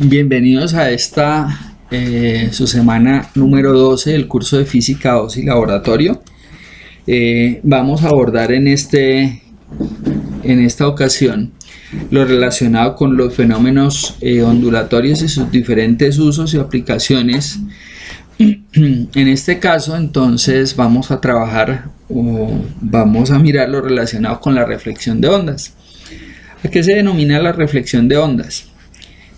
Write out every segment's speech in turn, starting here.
Bienvenidos a esta su semana número 12 del curso de Física 2 y Laboratorio. Vamos a abordar en esta ocasión lo relacionado con los fenómenos ondulatorios y sus diferentes usos y aplicaciones. En este caso, entonces, vamos a trabajar o vamos a mirar lo relacionado con la reflexión de ondas. ¿A qué se denomina la reflexión de ondas?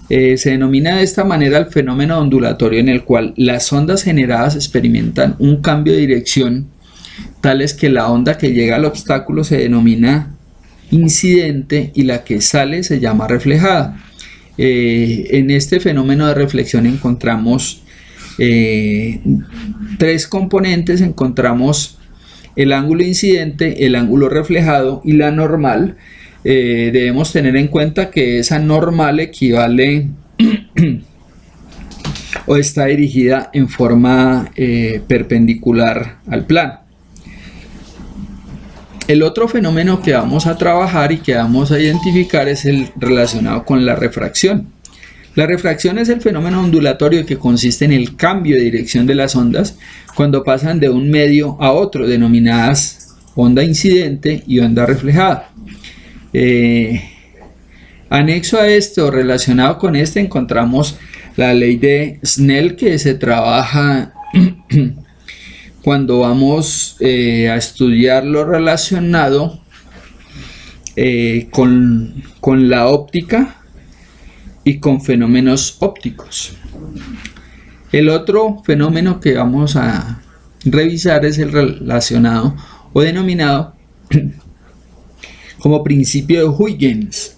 Se denomina de esta manera el fenómeno ondulatorio en el cual las ondas generadas experimentan un cambio de dirección, tales que la onda que llega al obstáculo se denomina incidente y la que sale se llama reflejada. En este fenómeno de reflexión encontramos tres componentes. Encontramos el ángulo incidente, el ángulo reflejado y la normal. Debemos tener en cuenta que esa normal equivale o está dirigida en forma perpendicular al plano. El otro fenómeno que vamos a trabajar y que vamos a identificar es el relacionado con la refracción. La refracción es el fenómeno ondulatorio que consiste en el cambio de dirección de las ondas cuando pasan de un medio a otro, denominadas onda incidente y onda reflejada. Anexo a esto, relacionado con este, encontramos la ley de Snell, que se trabaja cuando vamos a estudiar lo relacionado con la óptica y con fenómenos ópticos. El otro fenómeno que vamos a revisar es el relacionado o denominado como principio de Huygens.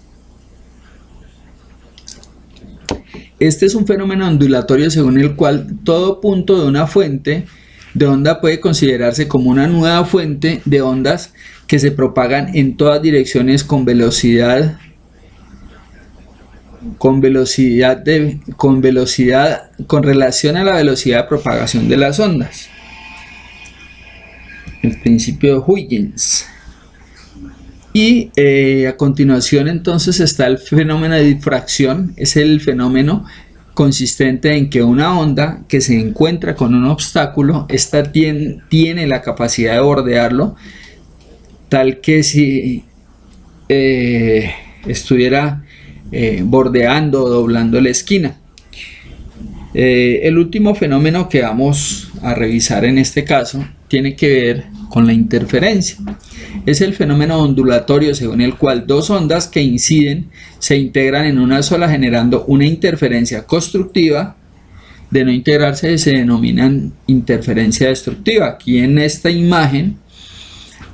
Este es un fenómeno ondulatorio según el cual todo punto de una fuente de onda puede considerarse como una nueva fuente de ondas que se propagan en todas direcciones con relación a la velocidad de propagación de las ondas. El principio de Huygens. Y a continuación entonces está el fenómeno de difracción. Es el fenómeno consistente en que una onda que se encuentra con un obstáculo, esta tiene la capacidad de bordearlo, tal que si estuviera bordeando o doblando la esquina. El último fenómeno que vamos a revisar en este caso tiene que ver con la interferencia. Es el fenómeno ondulatorio según el cual dos ondas que inciden se integran en una sola, generando una interferencia constructiva. De no integrarse se denominan interferencia destructiva. Aquí en esta imagen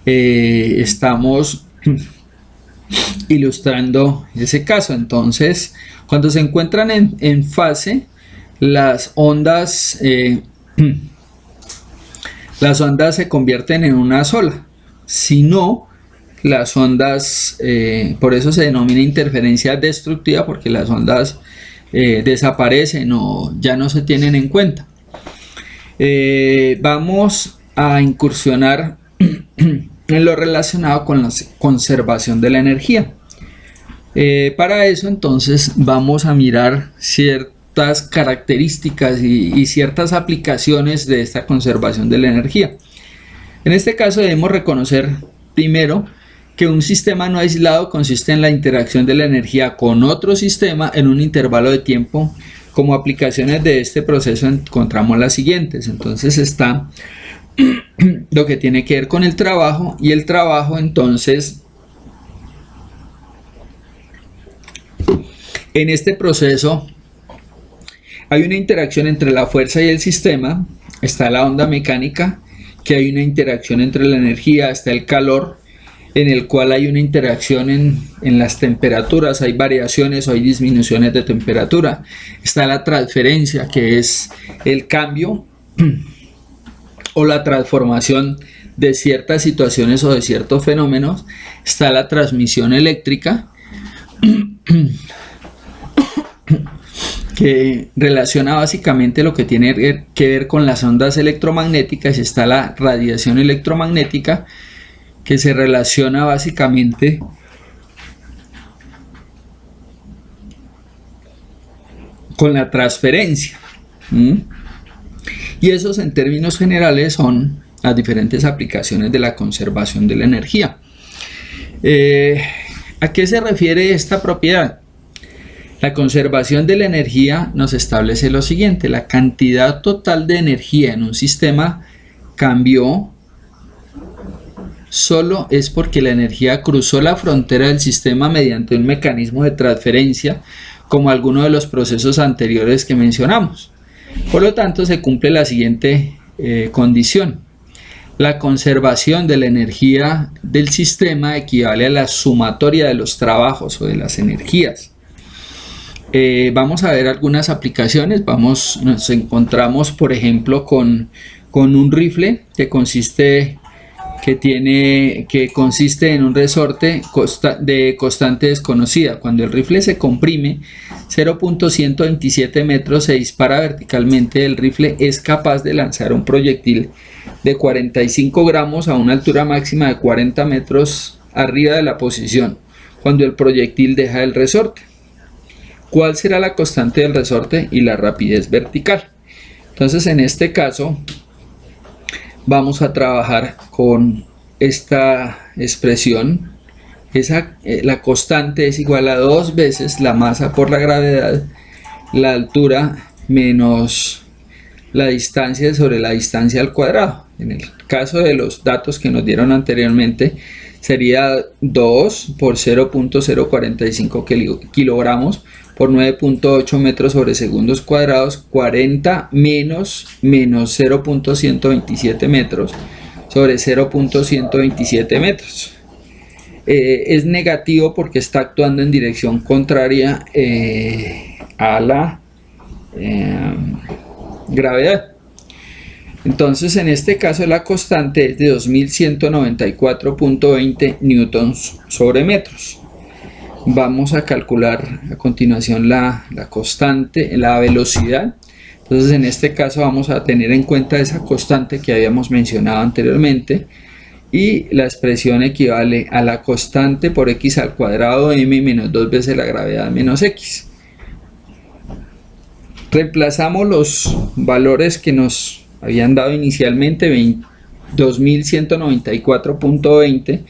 estamos ilustrando ese caso. Entonces, cuando se encuentran en fase, las ondas se convierten en una sola. Si no, las ondas, por eso se denomina interferencia destructiva, porque las ondas desaparecen o ya no se tienen en cuenta. Vamos a incursionar en lo relacionado con la conservación de la energía. Para eso entonces vamos a mirar ciertas características y ciertas aplicaciones de esta conservación de la energía. En este caso debemos reconocer primero que un sistema no aislado consiste en la interacción de la energía con otro sistema en un intervalo de tiempo. Como aplicaciones de este proceso encontramos las siguientes. Entonces está lo que tiene que ver con el trabajo, y el trabajo entonces en este proceso hay una interacción entre la fuerza y el sistema. Está la onda mecánica, que hay una interacción entre la energía. Está el calor, en el cual hay una interacción en las temperaturas, hay variaciones o hay disminuciones de temperatura. Está la transferencia, que es el cambio o la transformación de ciertas situaciones o de ciertos fenómenos. Está la transmisión eléctrica, que relaciona básicamente lo que tiene que ver con las ondas electromagnéticas. Y está la radiación electromagnética, que se relaciona básicamente con la transferencia. Y esos en términos generales son las diferentes aplicaciones de la conservación de la energía. ¿A qué se refiere esta propiedad? La conservación de la energía nos establece lo siguiente: la cantidad total de energía en un sistema cambió solo es porque la energía cruzó la frontera del sistema mediante un mecanismo de transferencia, como alguno de los procesos anteriores que mencionamos. Por lo tanto, se cumple la siguiente condición: la conservación de la energía del sistema equivale a la sumatoria de los trabajos o de las energías. Vamos a ver algunas aplicaciones. Nos encontramos, por ejemplo, con un rifle que consiste en un resorte de constante desconocida. Cuando el rifle se comprime 0.127 metros, se dispara verticalmente. El rifle es capaz de lanzar un proyectil de 45 gramos a una altura máxima de 40 metros arriba de la posición cuando el proyectil deja el resorte. ¿Cuál será la constante del resorte y la rapidez vertical? Entonces, en este caso vamos a trabajar con esta expresión. La constante es igual a 2 veces la masa por la gravedad, la altura menos la distancia sobre la distancia al cuadrado. En el caso de los datos que nos dieron anteriormente, sería 2 por 0.045 kilogramos por 9.8 metros sobre segundos cuadrados, 40 menos 0.127 metros sobre 0.127 metros. Es negativo porque está actuando en dirección contraria a la gravedad. Entonces, en este caso la constante es de 2194.20 newtons sobre metros. Vamos a calcular a continuación la constante, la velocidad. Entonces, en este caso vamos a tener en cuenta esa constante que habíamos mencionado anteriormente, y la expresión equivale a la constante por x al cuadrado m menos 2 veces la gravedad menos x. Reemplazamos los valores que nos habían dado inicialmente, 2194.20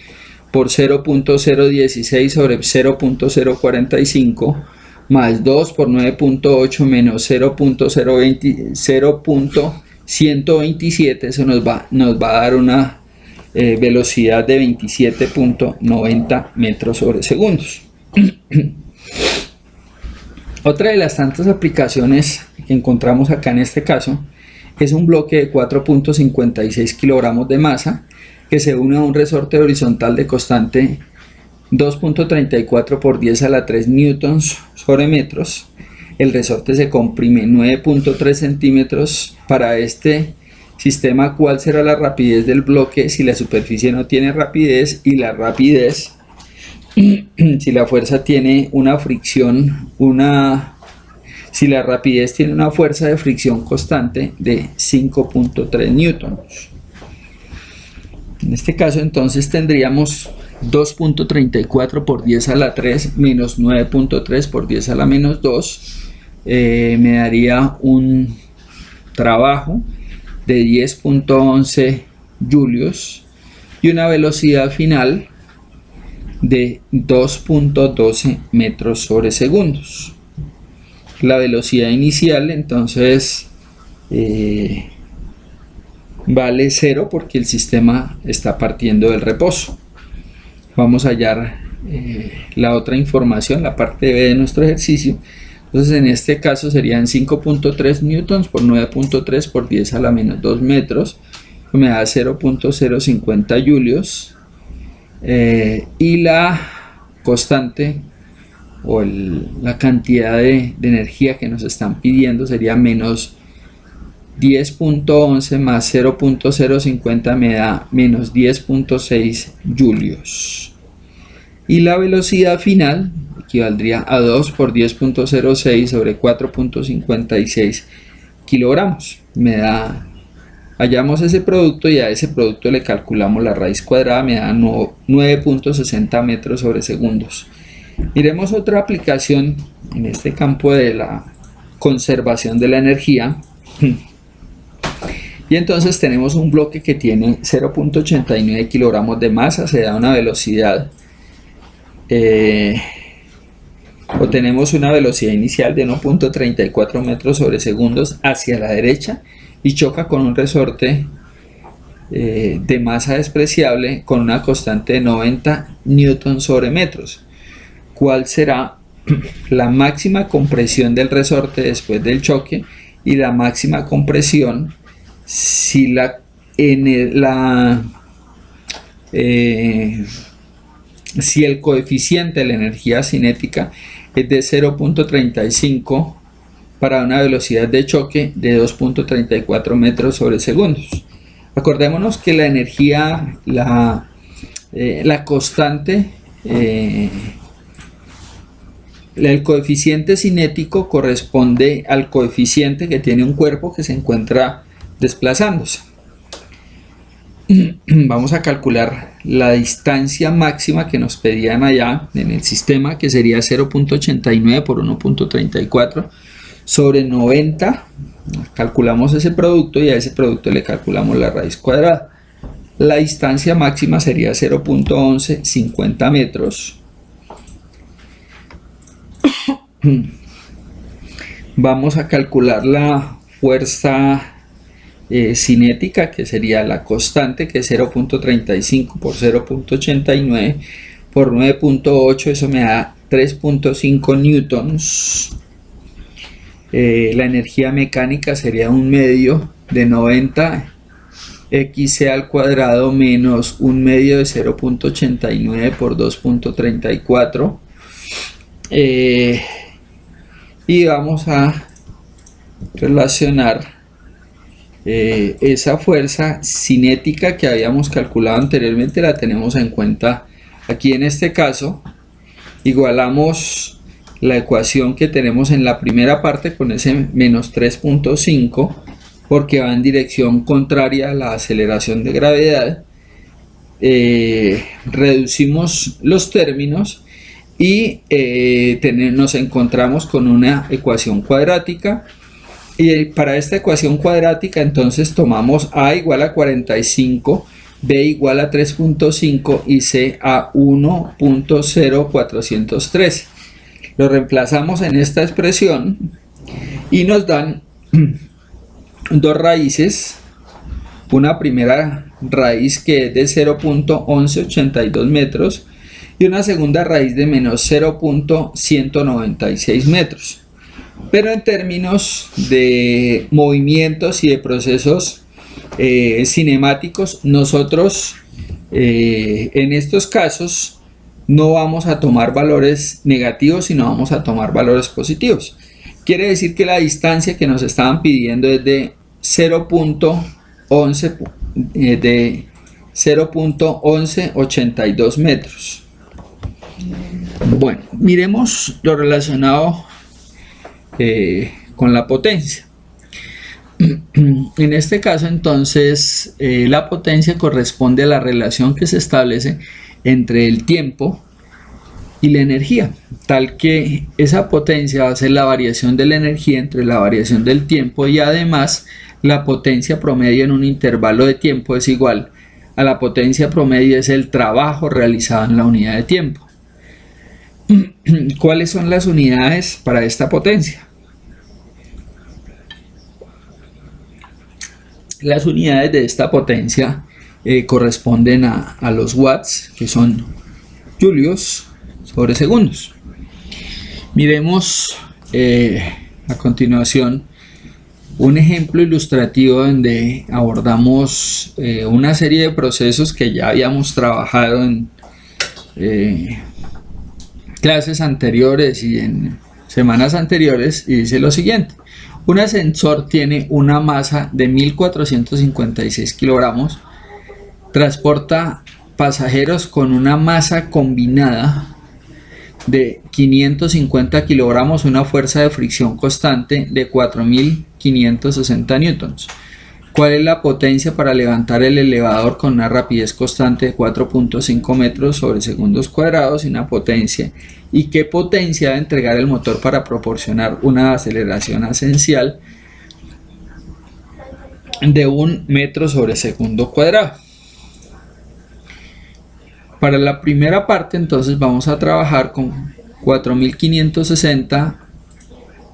por 0.016 sobre 0.045 más 2 por 9.8 menos 0.127, eso nos va a dar una velocidad de 27.90 metros sobre segundos. Otra de las tantas aplicaciones que encontramos acá en este caso es un bloque de 4.56 kilogramos de masa que se une a un resorte horizontal de constante 2.34 por 10 a la 3 newtons sobre metros. El resorte se comprime 9.3 centímetros. Para este sistema, ¿cuál será la rapidez del bloque si la superficie no tiene rapidez? Y la rapidez si la fuerza tiene una fricción, si la rapidez tiene una fuerza de fricción constante de 5.3 newtons. En este caso, entonces, tendríamos 2.34 por 10 a la 3 menos 9.3 por 10 a la menos 2. Me daría un trabajo de 10.11 julios y una velocidad final de 2.12 metros sobre segundos. La velocidad inicial, entonces, vale 0 porque el sistema está partiendo del reposo. Vamos a hallar la otra información, la parte B de nuestro ejercicio. Entonces, en este caso serían 5.3 newtons por 9.3 por 10 a la menos 2 metros, que me da 0.050 julios, y la constante o la cantidad de energía que nos están pidiendo sería menos 10.11 más 0.050 me da menos 10.6 julios, y la velocidad final equivaldría a 2 por 10.06 sobre 4.56 kilogramos. Hallamos ese producto y a ese producto le calculamos la raíz cuadrada, me da 9.60 metros sobre segundos. Miremos otra aplicación en este campo de la conservación de la energía. Y entonces tenemos un bloque que tiene 0.89 kilogramos de masa, se da una velocidad, o tenemos una velocidad inicial de 1.34 metros sobre segundos hacia la derecha y choca con un resorte de masa despreciable con una constante de 90 newtons sobre metros. ¿Cuál será la máxima compresión del resorte después del choque y la máxima compresión si si el coeficiente de la energía cinética es de 0.35 para una velocidad de choque de 2.34 metros sobre segundos? Acordémonos que la energía, la constante, el coeficiente cinético corresponde al coeficiente que tiene un cuerpo que se encuentra desplazándose. Vamos a calcular la distancia máxima que nos pedían allá en el sistema, que sería 0.89 por 1.34 sobre 90. Calculamos ese producto y a ese producto le calculamos la raíz cuadrada. La distancia máxima sería 0.1150 metros. Vamos a calcular la fuerza cinética, que sería la constante, que es 0.35 por 0.89 por 9.8, eso me da 3.5 newtons. La energía mecánica sería un medio de 90 xc al cuadrado menos un medio de 0.89 por 2.34, y vamos a relacionar esa fuerza cinética que habíamos calculado anteriormente, la tenemos en cuenta aquí. En este caso igualamos la ecuación que tenemos en la primera parte con ese menos 3.5 porque va en dirección contraria a la aceleración de gravedad. Reducimos los términos y nos encontramos con una ecuación cuadrática. Y para esta ecuación cuadrática entonces tomamos A igual a 45, B igual a 3.5 y C a 1.0413. Lo reemplazamos en esta expresión y nos dan dos raíces. Una primera raíz que es de 0.1182 metros y una segunda raíz de menos 0.196 metros. Pero en términos de movimientos y de procesos cinemáticos, nosotros en estos casos no vamos a tomar valores negativos, sino vamos a tomar valores positivos. Quiere decir que la distancia que nos estaban pidiendo es de 0.1182 metros. Bueno, miremos lo relacionado con la potencia. En este caso entonces la potencia corresponde a la relación que se establece entre el tiempo y la energía, tal que esa potencia va a ser la variación de la energía entre la variación del tiempo, y además la potencia promedio en un intervalo de tiempo es igual a la potencia promedio es el trabajo realizado en la unidad de tiempo. ¿Cuáles son las unidades para esta potencia? Las unidades de esta potencia corresponden a los watts, que son julios sobre segundos. Miremos a continuación un ejemplo ilustrativo donde abordamos una serie de procesos que ya habíamos trabajado en clases anteriores y en semanas anteriores, y dice lo siguiente: un ascensor tiene una masa de 1456 kilogramos, transporta pasajeros con una masa combinada de 550 kilogramos, una fuerza de fricción constante de 4560 newtons. ¿Cuál es la potencia para levantar el elevador con una rapidez constante de 4.5 metros sobre segundos cuadrados y una potencia? ¿Y qué potencia debe entregar el motor para proporcionar una aceleración esencial de 1 metro sobre segundo cuadrado? Para la primera parte entonces vamos a trabajar con 4560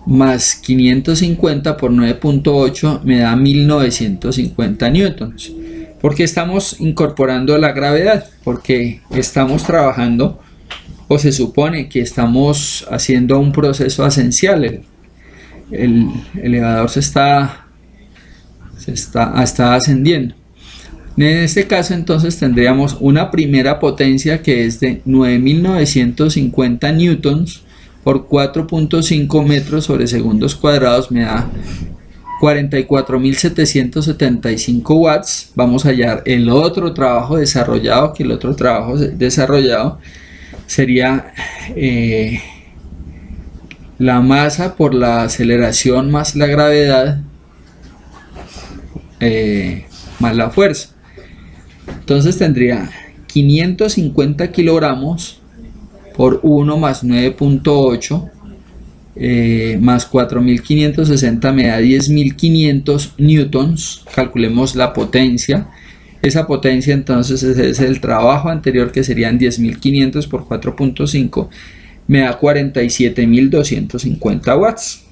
más 550 por 9.8 me da 1950 newtons. ¿Por qué estamos incorporando la gravedad? Porque estamos trabajando, o se supone que estamos haciendo un proceso ascensial. El elevador está ascendiendo. En este caso entonces tendríamos una primera potencia que es de 9950 newtons por 4.5 metros sobre segundos cuadrados, me da 44.775 watts. Vamos a hallar el otro trabajo desarrollado, que el otro trabajo desarrollado sería la masa por la aceleración más la gravedad más la fuerza. Entonces tendría 550 kilogramos por 1 más 9.8 más 4560 me da 10.500 newtons. Calculemos la potencia. Esa potencia entonces es el trabajo anterior, que serían 10.500 por 4.5, me da 47.250 watts,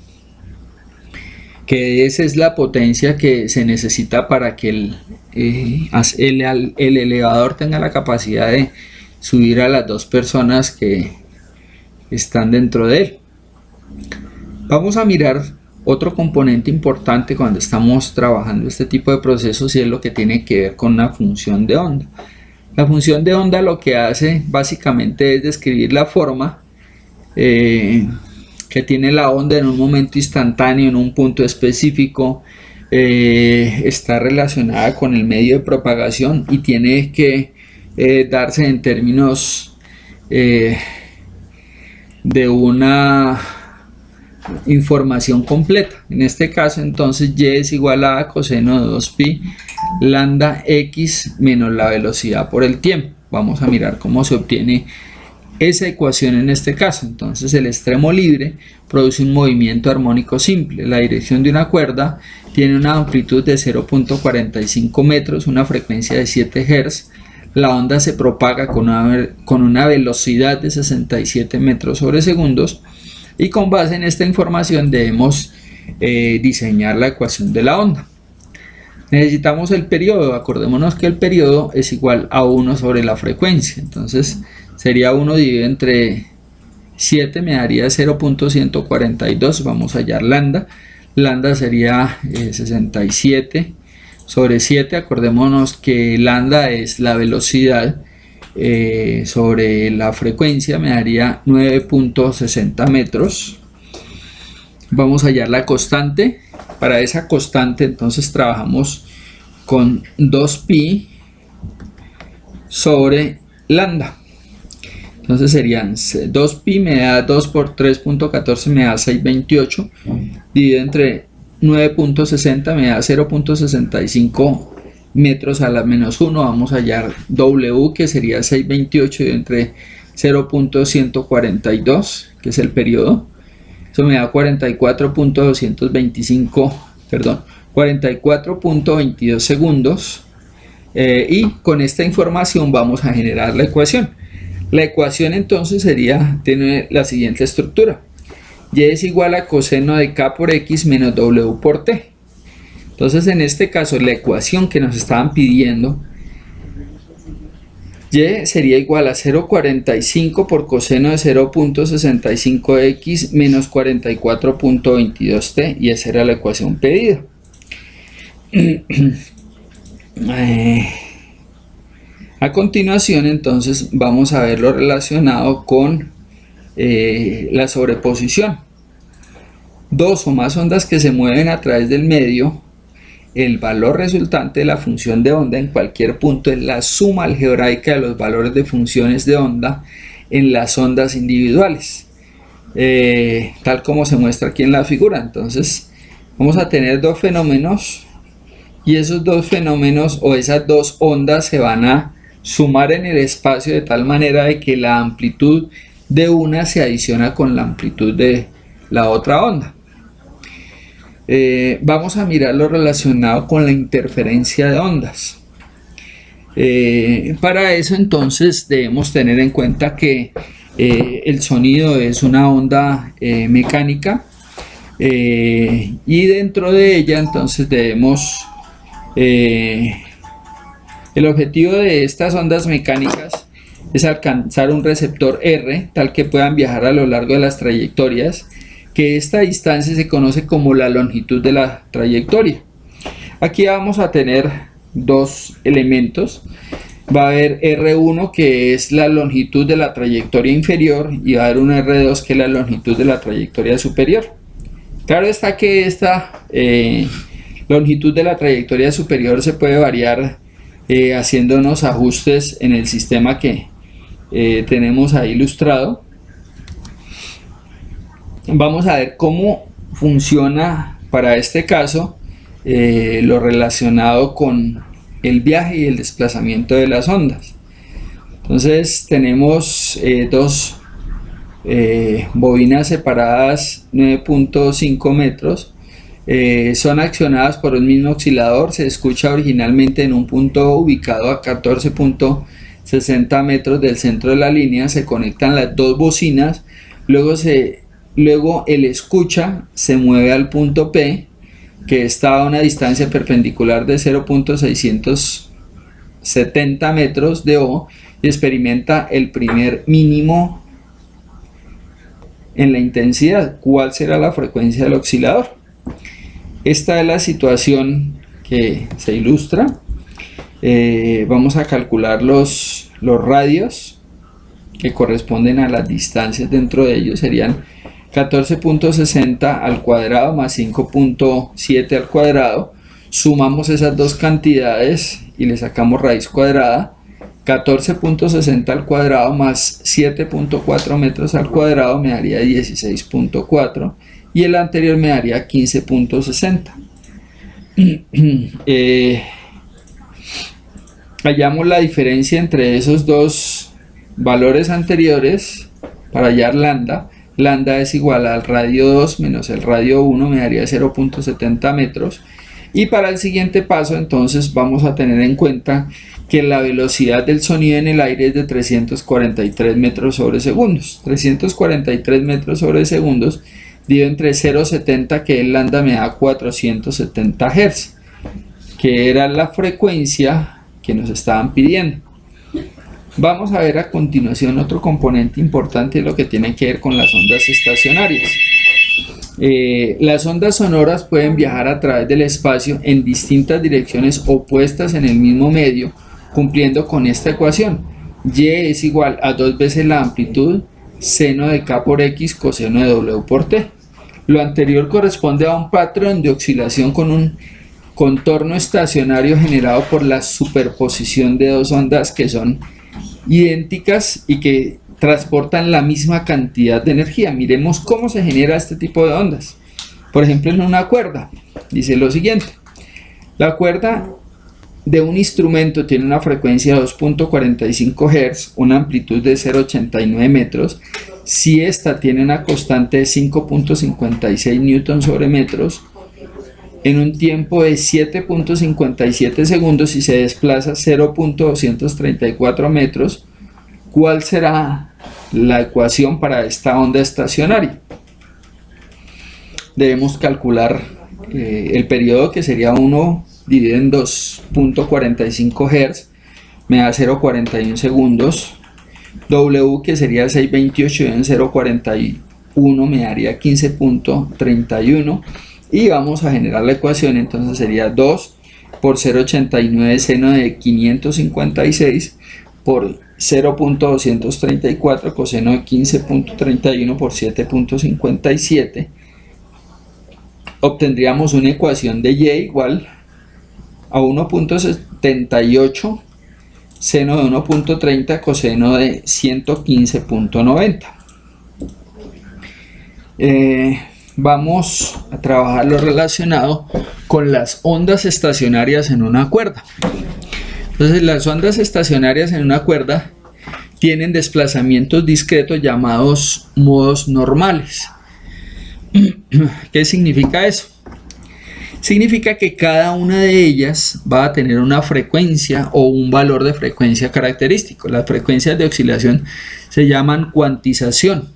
que esa es la potencia que se necesita para que el elevador tenga la capacidad de subir a las dos personas que están dentro de él. Vamos a mirar otro componente importante cuando estamos trabajando este tipo de procesos, y es lo que tiene que ver con una función de onda. La función de onda lo que hace básicamente es describir la forma que tiene la onda en un momento instantáneo, en un punto específico. Está relacionada con el medio de propagación y tiene que darse en términos de una información completa. En este caso entonces y es igual a coseno de 2pi lambda x menos la velocidad por el tiempo. Vamos a mirar cómo se obtiene esa ecuación en este caso. Entonces el extremo libre produce un movimiento armónico simple. La dirección de una cuerda tiene una amplitud de 0.45 metros, una frecuencia de 7 Hz. La onda se propaga con una velocidad de 67 metros sobre segundos, y con base en esta información debemos diseñar la ecuación de la onda. Necesitamos el periodo. Acordémonos que el periodo es igual a 1 sobre la frecuencia. Entonces sería 1 dividido entre 7, me daría 0.142. Vamos a hallar lambda. Lambda sería 67 sobre 7. Acordémonos que lambda es la velocidad sobre la frecuencia, me daría 9.60 metros. Vamos a hallar la constante. Para esa constante entonces trabajamos con 2pi sobre lambda. Entonces serían 2pi me da 2 por 3.14 me da 6.28, dividido entre 9.60 me da 0.65 metros a la menos 1. Vamos a hallar W, que sería 6.28 entre 0.142, que es el periodo. Eso me da 44.22 segundos. Y con esta información vamos a generar la ecuación. La ecuación entonces tiene la siguiente estructura: y es igual a coseno de k por x menos w por t. Entonces en este caso la ecuación que nos estaban pidiendo, y sería igual a 0.45 por coseno de 0.65x menos 44.22t, y esa era la ecuación pedida. A continuación entonces vamos a ver lo relacionado con la sobreposición. Dos o más ondas que se mueven a través del medio, el valor resultante de la función de onda en cualquier punto es la suma algebraica de los valores de funciones de onda en las ondas individuales, tal como se muestra aquí en la figura. Entonces vamos a tener dos fenómenos y esos dos fenómenos o esas dos ondas se van a sumar en el espacio de tal manera de que la amplitud de una se adiciona con la amplitud de la otra onda. Vamos a mirar lo relacionado con la interferencia de ondas. Para eso entonces debemos tener en cuenta que el sonido es una onda mecánica, y dentro de ella entonces debemos el objetivo de estas ondas mecánicas es alcanzar un receptor R tal que puedan viajar a lo largo de las trayectorias, que esta distancia se conoce como la longitud de la trayectoria. Aquí vamos a tener dos elementos. Va a haber R1, que es la longitud de la trayectoria inferior, y va a haber un R2, que es la longitud de la trayectoria superior. Claro está que esta longitud de la trayectoria superior se puede variar haciendo unos ajustes en el sistema que tenemos ahí ilustrado. Vamos a ver cómo funciona para este caso lo relacionado con el viaje y el desplazamiento de las ondas. Entonces tenemos dos bobinas separadas 9.5 metros, son accionadas por un mismo oscilador. Se escucha originalmente en un punto ubicado a 14.60 metros del centro de la línea. Se conectan las dos bocinas, luego el escucha se mueve al punto P, que está a una distancia perpendicular de 0.670 metros de O, y experimenta el primer mínimo en la intensidad. ¿Cuál será la frecuencia del oscilador? Esta es la situación que se ilustra. Vamos a calcular los radios que corresponden a las distancias dentro de ellos. Serían 14.60 al cuadrado más 5.7 al cuadrado. Sumamos esas dos cantidades y le sacamos raíz cuadrada. 14.60 al cuadrado más 7.4 metros al cuadrado me daría 16.4, y el anterior me daría 15.60. Hallamos la diferencia entre esos dos valores anteriores para hallar lambda. Lambda es igual al radio 2 menos el radio 1, me daría 0.70 metros. Y para el siguiente paso entonces vamos a tener en cuenta que la velocidad del sonido en el aire es de 343 metros sobre segundos. 343 metros sobre segundos dividido entre 0.70, que es lambda, me da 470 Hz, que era la frecuencia que nos estaban pidiendo. Vamos a ver a continuación otro componente importante, lo que tiene que ver con las ondas estacionarias. Las ondas sonoras pueden viajar a través del espacio en distintas direcciones opuestas en el mismo medio, cumpliendo con esta ecuación: Y es igual a 2 veces la amplitud seno de K por X coseno de W por T. Lo anterior corresponde a un patrón de oscilación con un contorno estacionario generado por la superposición de dos ondas que son idénticas y que transportan la misma cantidad de energía. Miremos cómo se genera este tipo de ondas. Por ejemplo, en una cuerda dice lo siguiente: la cuerda de un instrumento tiene una frecuencia de 2.45 Hz, una amplitud de 0.89 metros. Si esta tiene una constante de 5.56 newton sobre metros, en un tiempo de 7.57 segundos y se desplaza 0.234 metros, ¿cuál será la ecuación para esta onda estacionaria? Debemos calcular el periodo, que sería 1 dividido en 2.45 Hz, me da 0.41 segundos. W, que sería 628 en 0.41, me daría 15.31. Y vamos a generar la ecuación. Entonces sería 2 por 0.89 seno de 556 por 0.234 coseno de 15.31 por 7.57. Obtendríamos una ecuación de Y igual a 1.78 seno de 1.30 coseno de 115.90. vamos a trabajar lo relacionado con las ondas estacionarias en una cuerda. Entonces, las ondas estacionarias en una cuerda tienen desplazamientos discretos llamados modos normales. ¿Qué significa eso? Significa que cada una de ellas va a tener una frecuencia o un valor de frecuencia característico. Las frecuencias de oscilación se llaman cuantización.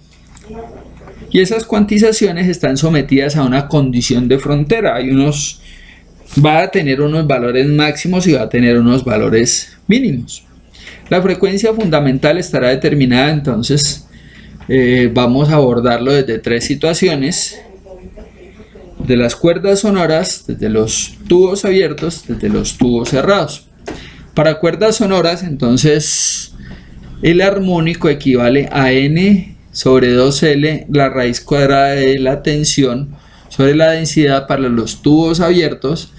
Y esas cuantizaciones están sometidas a una condición de frontera. Va a tener unos valores máximos y va a tener unos valores mínimos. La frecuencia fundamental estará determinada, entonces vamos a abordarlo desde tres situaciones: de las cuerdas sonoras, desde los tubos abiertos, desde los tubos cerrados. Para cuerdas sonoras, entonces, el armónico equivale a n sobre 2L, la raíz cuadrada de la tensión sobre la densidad para los tubos abiertos.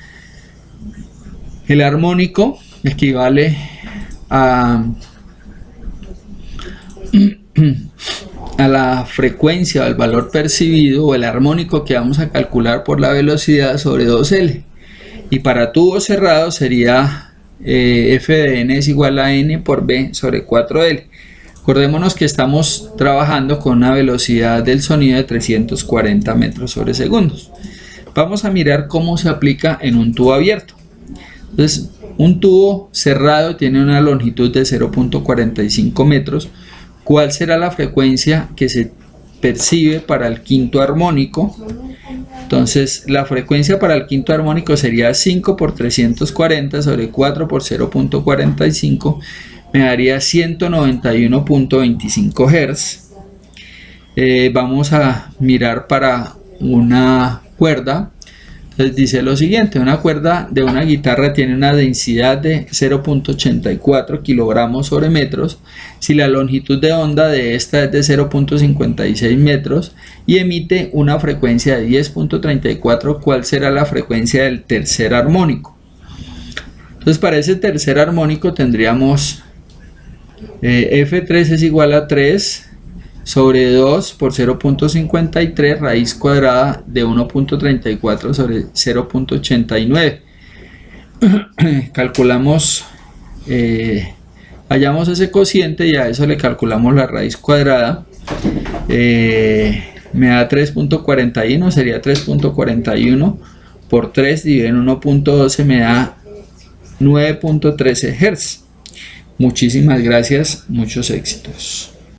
El armónico equivale a la frecuencia o al valor percibido, o el armónico que vamos a calcular por la velocidad sobre 2L. Y para tubos cerrados sería f de n es igual a n por b sobre 4L. Acordémonos que estamos trabajando con una velocidad del sonido de 340 metros sobre segundos. Vamos a mirar cómo se aplica en un tubo abierto. Entonces, un tubo cerrado tiene una longitud de 0.45 metros. ¿Cuál será la frecuencia que se percibe para el quinto armónico? Entonces, la frecuencia para el quinto armónico sería 5 por 340 sobre 4 por 0.45, me daría 191.25 Hz. Vamos a mirar para una cuerda. Entonces dice lo siguiente: una cuerda de una guitarra tiene una densidad de 0.84 kilogramos sobre metros si la longitud de onda de esta es de 0.56 metros y emite una frecuencia de 10.34. ¿Cuál será la frecuencia del tercer armónico? Entonces, para ese tercer armónico tendríamos F3 es igual a 3 sobre 2 por 0.53 raíz cuadrada de 1.34 sobre 0.89. Calculamos, hallamos ese cociente y a eso le calculamos la raíz cuadrada. Me da 3.41, sería 3.41 por 3 dividido en 1.12, me da 9.13 Hz. Muchísimas gracias, muchos éxitos.